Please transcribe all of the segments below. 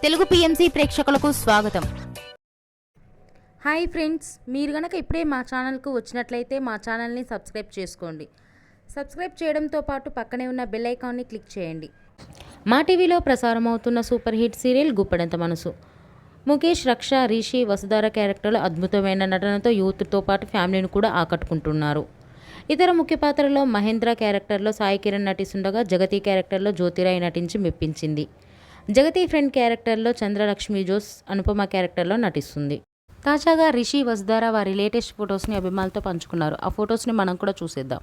Telugu PMC ప్రేక్షకులకు స్వాగతం. Hi friends, మీరు గనక ఇప్పుడే మా ఛానల్కు వచ్చినట్లయితే మా ఛానల్ని సబ్స్క్రైబ్ చేసుకోండి. సబ్స్క్రైబ్ చేయడంతో పాటు పక్కనే ఉన్న బెల్ ఐకాన్ని క్లిక్ చేయండి. మా టీవీలో ప్రసారం అవుతున్న సూపర్ హిట్ సీరియల్ గుప్పెడంత మనసు. ముఖేష్, రక్ష, రిషి, వసుధార క్యారెక్టర్లు అద్భుతమైన నటనతో యూత్తో పాటు ఫ్యామిలీని కూడా ఆకట్టుకుంటున్నారు. ఇతర ముఖ్య పాత్రలో మహేంద్ర క్యారెక్టర్లో సాయి కిరణ్ నటిస్తుండగా జగతి క్యారెక్టర్లో జ్యోతిరాయ్ నటించి మెప్పించింది. జగతి ఫ్రెండ్ క్యారెక్టర్లో చంద్రలక్ష్మి జోస్ అనుపమ క్యారెక్టర్లో నటిస్తుంది. తాజాగా రిషి, వసుధార వారి లేటెస్ట్ ఫొటోస్ని అభిమానులతో పంచుకున్నారు. ఆ ఫొటోస్ని మనం కూడా చూసేద్దాం.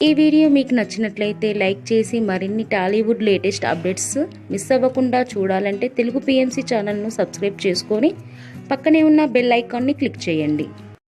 ఈ వీడియో మీకు నచ్చినట్లయితే లైక్ చేసి మరిన్ని టాలీవుడ్ లేటెస్ట్ అప్డేట్స్ మిస్ అవ్వకుండా చూడాలంటే తెలుగు పిఎంసి ఛానల్ను సబ్స్క్రైబ్ చేసుకొని పక్కనే ఉన్న బెల్ ఐకాన్ని క్లిక్ చేయండి.